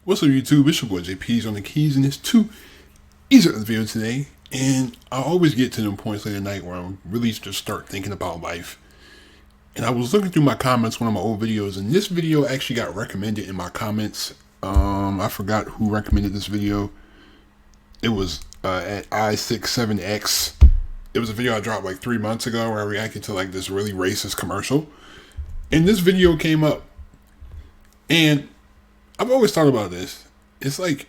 What's up, YouTube? It's your boy JP's on the keys, and it's too easy of the video today. And I always get to them points late at night where I'm really just start thinking about life. And I was looking through my comments, one of my old videos, and this video actually got recommended in my comments. I forgot who recommended this video. It was at I67X. It was a video I dropped like 3 months ago where I reacted to like this really racist commercial. And this video came up. And I've always thought about this. It's like,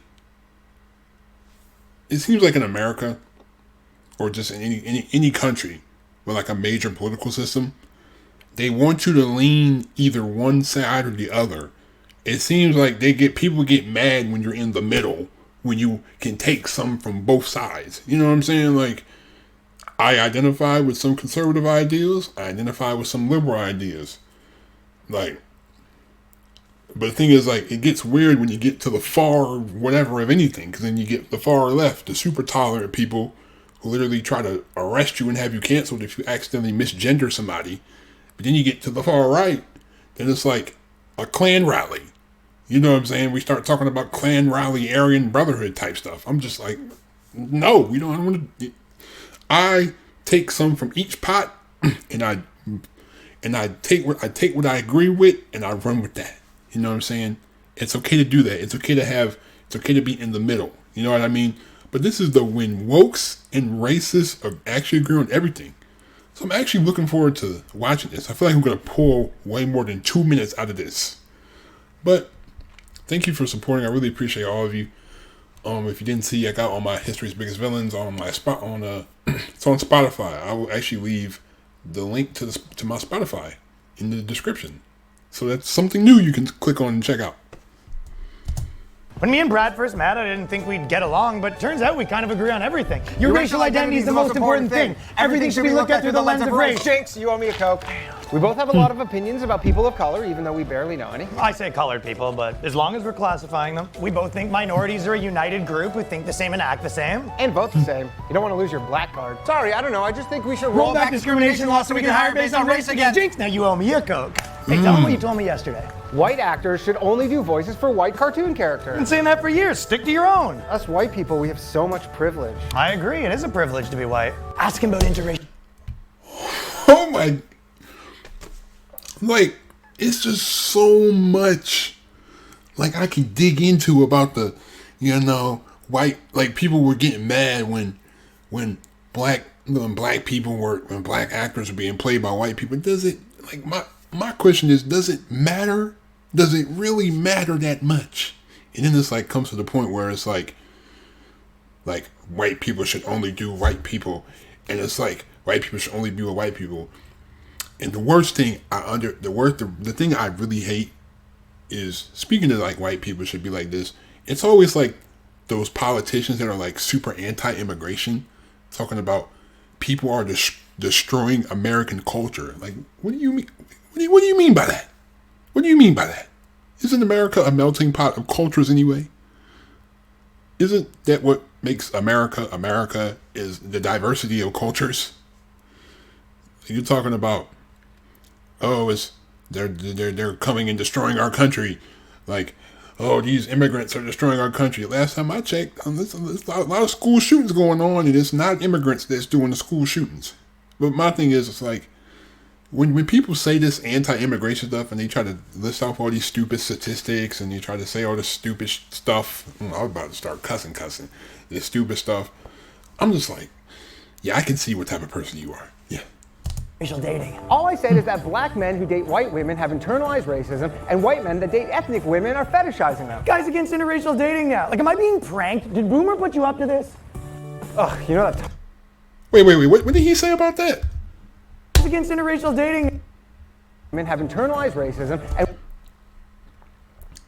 it seems like in America, or just in any country with like a major political system, they want you to lean either one side or the other. It seems like people get mad when you're in the middle, when you can take some from both sides. You know what I'm saying? Like, I identify with some conservative ideals. I identify with some liberal ideas. Like, but the thing is, like, it gets weird when you get to the far whatever of anything, because then you get the far left, the super tolerant people who literally try to arrest you and have you canceled if you accidentally misgender somebody. But then you get to the far right, and it's like a Klan rally. You know what I'm saying? We start talking about Klan rally, Aryan Brotherhood type stuff. I'm just like, no, we don't want to. I take some from each pot, and I take what I agree with, and I run with that. You know what I'm saying? It's okay to do that. It's okay to be in the middle. You know what I mean? But this is when wokes and racists are actually agree on everything. So I'm actually looking forward to watching this. I feel like I'm going to pull way more than 2 minutes out of this. But thank you for supporting. I really appreciate all of you. If you didn't see, I got all my History's Biggest Villains on my spot it's on Spotify. I will actually leave the link to my Spotify in the description. So that's something new you can click on and check out. When me and Brad first met, I didn't think we'd get along, but turns out we kind of agree on everything. Your racial identity is the most important thing. Everything should be looked at through the lens of race. Jinx, you owe me a Coke. We both have a lot of opinions about people of color, even though we barely know any. I say colored people, but as long as we're classifying them, we both think minorities are a united group who think the same and act the same. And vote the same. You don't want to lose your black card. Sorry, I don't know. I just think we should roll back discrimination laws so we can hire based on race again. Jinx, now you owe me a Coke. Hey, tell them what you told me yesterday. White actors should only do voices for white cartoon characters. I've been saying that for years. Stick to your own. Us white people, we have so much privilege. I agree. It is a privilege to be white. Ask him about interracial. Oh my. Like, it's just so much, like, I can dig into about the, white, like, people were getting mad when black actors were being played by white people. Does it, like, my question is, does it matter? Does it really matter that much? And then it's like, comes to the point where it's like white people should only do white people. And it's like, white people should only be with white people. And the worst thing the thing I really hate is, speaking of like white people should be like this, it's always like those politicians that are like super anti-immigration, talking about people are destroying American culture. Like, what do you mean? What do you mean by that? What do you mean by that? Isn't America a melting pot of cultures anyway? Isn't that what makes America America, is the diversity of cultures? You're talking about, they're coming and destroying our country. Like, oh, these immigrants are destroying our country. Last time I checked, there's a lot of school shootings going on, and it's not immigrants that's doing the school shootings. But my thing is, it's like, when people say this anti-immigration stuff and they try to list off all these stupid statistics and they try to say all this stupid stuff, I was about to start cussing, this stupid stuff. I'm just like, yeah, I can see what type of person you are. Yeah. Racial dating. All I said is that black men who date white women have internalized racism, and white men that date ethnic women are fetishizing them. Guys against interracial dating now. Like, am I being pranked? Did Boomer put you up to this? Ugh, you know that. Wait. What did he say about that? Against interracial dating. Men have internalized racism, and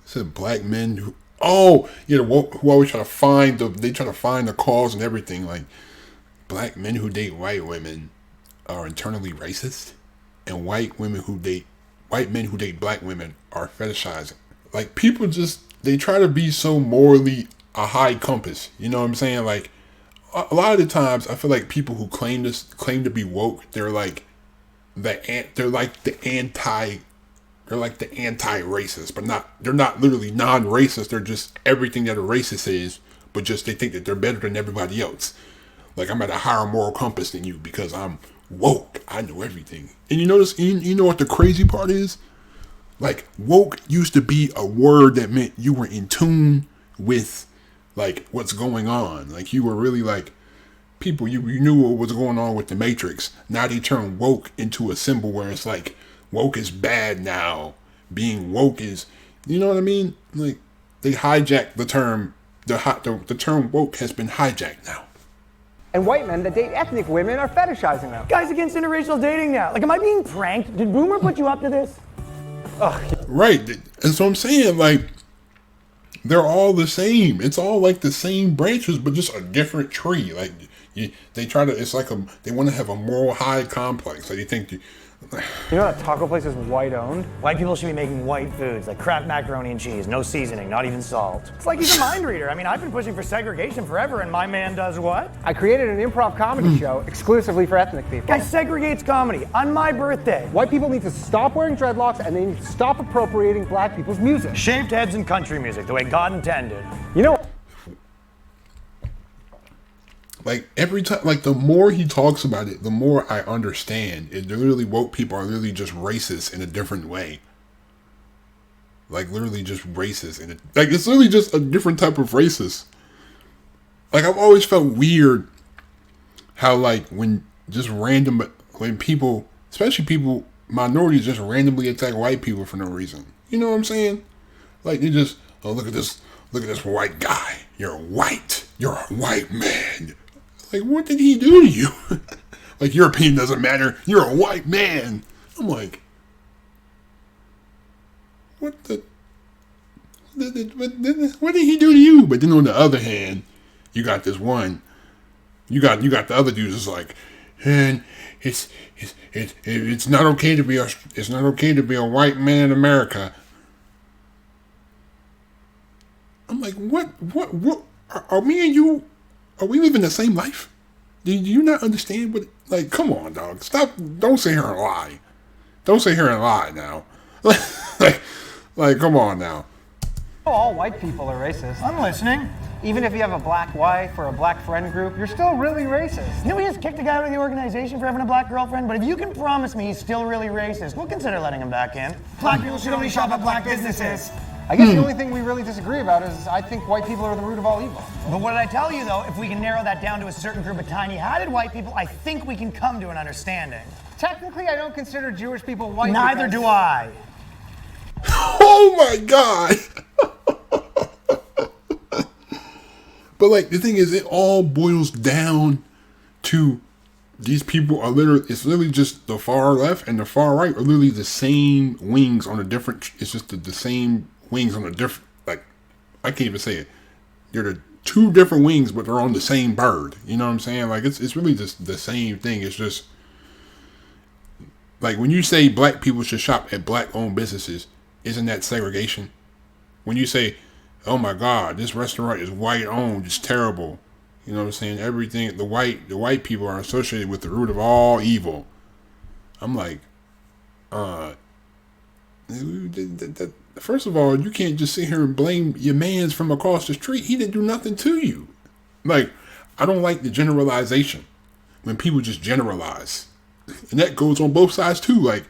said black men who always try to find the cause and everything. Like, black men who date white women are internally racist, and white men who date black women are fetishizing. Like, people they try to be so morally a high compass. You know what I'm saying? Like, a lot of the times I feel like people who claim to be woke, they're like the anti They're like the anti-racist, but they're not literally non-racist. They're just everything that a racist is, but just they think that they're better than everybody else. Like, I'm at a higher moral compass than you because I'm woke. I know everything. And you notice, you know what the crazy part is? Like, woke used to be a word that meant you were in tune with, like, what's going on. Like, you were really, like, people, you knew what was going on with the Matrix. Now they turn woke into a symbol where it's like, woke is bad now. Being woke is, you know what I mean? Like, they hijacked the term, the term woke has been hijacked now. And white men that date ethnic women are fetishizing them. Guys against interracial dating now. Like, am I being pranked? Did Boomer put you up to this? Ugh. Right. And so I'm saying, like, they're all the same. It's all like the same branches, but just a different tree. Like, they try to, it's like they want to have a moral high complex. Like, they think, you know that taco place is white owned? White people should be making white foods, like Kraft macaroni and cheese, no seasoning, not even salt. It's like he's a mind reader. I mean, I've been pushing for segregation forever, and my man does what? I created an improv comedy show exclusively for ethnic people. Guy segregates comedy on my birthday. White people need to stop wearing dreadlocks and they need to stop appropriating black people's music. Shaved heads and country music, the way God intended. You know, like, every time, like, the more he talks about it, the more I understand. It literally, woke people are literally just racist in a different way. Like, literally just racist. Like, it's literally just a different type of racist. Like, I've always felt weird how, like, when people, especially people, minorities, just randomly attack white people for no reason. You know what I'm saying? Like, they just, oh, look at this white guy. You're white. You're a white man. Like, what did he do to you? Like, your opinion doesn't matter. You're a white man. I'm like, what did he do to you? But then on the other hand, you got this one. You got the other dudes. It's like, and it's not okay to be a white man in America. I'm like, what are me and you? Are we living the same life? Do you not understand what? Like, come on, dog. Stop. Don't sit here and lie. Don't sit here and lie now. like, come on now. all white people are racist. I'm listening. Even if you have a black wife or a black friend group, you're still really racist. You know, we just kicked a guy out of the organization for having a black girlfriend, but if you can promise me he's still really racist, we'll consider letting him back in. Black people should only shop at black businesses. I guess the only thing we really disagree about is I think white people are the root of all evil. But what did I tell you, though? If we can narrow that down to a certain group of tiny-hatted white people, I think we can come to an understanding. Technically, I don't consider Jewish people white. Neither do I. Oh my God! But like, the thing is, it all boils down to these people are literally, it's literally just the far left and the far right are literally the same wings on a different, it's just the same wings on a different, like, I can't even say it. They're the two different wings, but they're on the same bird. You know what I'm saying? Like, it's really just the same thing. It's just, like, when you say black people should shop at black-owned businesses, isn't that segregation? When you say, oh my God, this restaurant is white-owned, it's terrible. You know what I'm saying? Everything, the white people are associated with the root of all evil. I'm like, first of all, you can't just sit here and blame your mans from across the street. He didn't do nothing to you. Like, I don't like the generalization when people just generalize, and that goes on both sides too. Like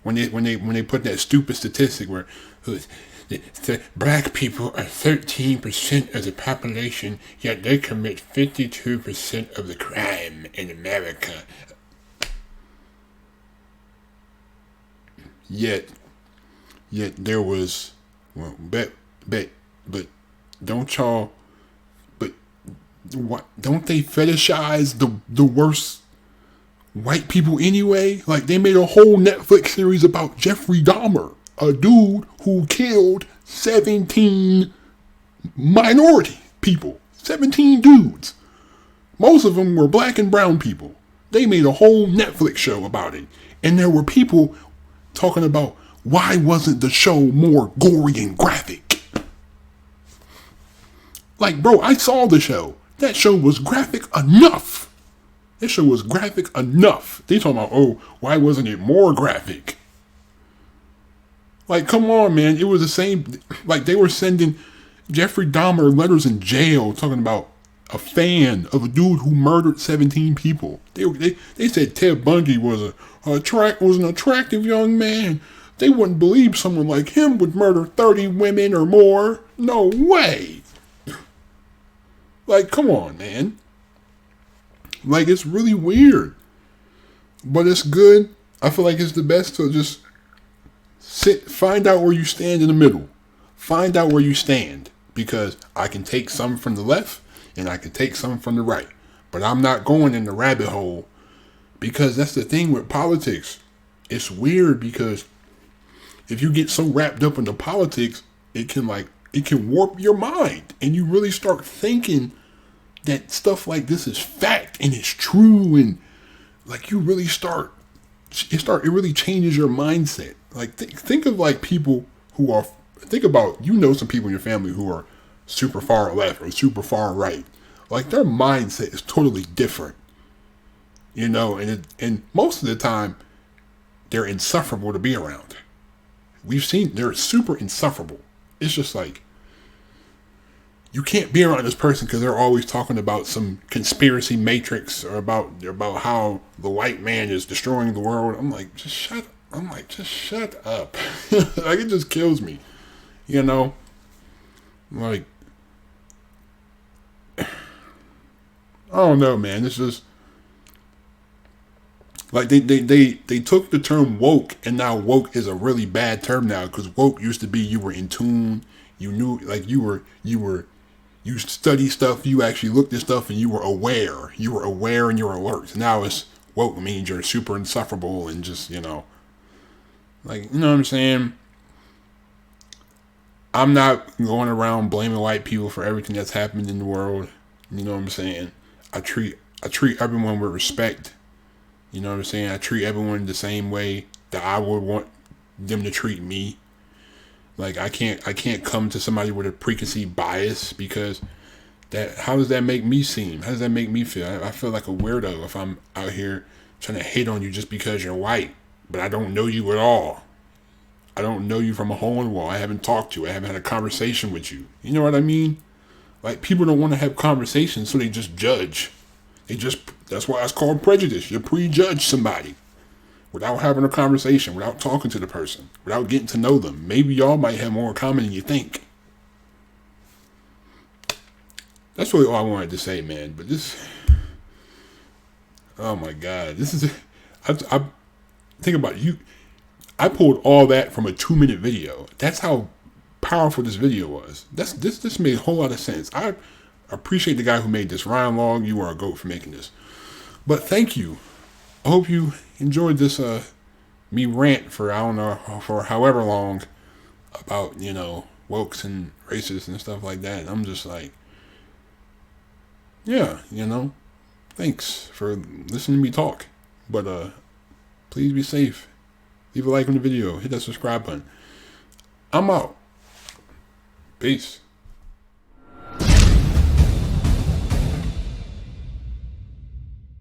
when they put that stupid statistic where the black people are 13% of the population, yet they commit 52% of the crime in America. Yet there was, well, but don't y'all, but what, don't they fetishize the worst white people anyway? Like, they made a whole Netflix series about Jeffrey Dahmer, a dude who killed 17 minority people, 17 dudes. Most of them were black and brown people. They made a whole Netflix show about it. And there were people talking about, why wasn't the show more gory and graphic? Like, bro, I saw the show. That show was graphic enough. That show was graphic enough. They talking about, oh, why wasn't it more graphic? Like, come on, man. It was the same. Like, they were sending Jeffrey Dahmer letters in jail talking about a fan of a dude who murdered 17 people. They said Ted Bundy was an attractive young man. They wouldn't believe someone like him would murder 30 women or more. No way. Like, come on, man. Like, it's really weird. But it's good. I feel like it's the best to just find out where you stand in the middle. Find out where you stand. Because I can take some from the left and I can take some from the right. But I'm not going in the rabbit hole. Because that's the thing with politics. It's weird because if you get so wrapped up into politics, it can warp your mind. And you really start thinking that stuff like this is fact and it's true. And like you really it really changes your mindset. Like think of like people who are, think about, some people in your family who are super far left or super far right. Like their mindset is totally different, and most of the time they're insufferable to be around. We've seen they're super insufferable. It's just like, you can't be around this person because they're always talking about some conspiracy matrix or about how the white man is destroying the world. I'm like, just shut up. Like, it just kills me. Like, I don't know, man. It's just like they took the term woke, and now woke is a really bad term now, because woke used to be you were in tune, you knew, like you study stuff, you actually looked at stuff, and you were aware and you're alert. Now it's woke means you're super insufferable and just, like, you know what I'm saying? I'm not going around blaming white people for everything that's happened in the world. You know what I'm saying? I treat everyone with respect. You know what I'm saying? I treat everyone the same way that I would want them to treat me. Like, I can't come to somebody with a preconceived bias, because how does that make me seem? How does that make me feel? I feel like a weirdo if I'm out here trying to hate on you just because you're white, but I don't know you at all. I don't know you from a hole in the wall. I haven't talked to you. I haven't had a conversation with you. You know what I mean? Like, people don't want to have conversations, so they just judge. That's why it's called prejudice. You prejudge somebody without having a conversation, without talking to the person, without getting to know them. Maybe y'all might have more in common than you think. That's really all I wanted to say, man. But oh my God, I think about you. I pulled all that from a 2-minute video. That's how powerful this video was. This made a whole lot of sense. I appreciate the guy who made this. Ryan Long, you are a GOAT for making this. But thank you. I hope you enjoyed this me rant for, I don't know, for however long about, wokes and racists and stuff like that. I'm just like, yeah, thanks for listening to me talk. But please be safe. Leave a like on the video. Hit that subscribe button. I'm out. Peace.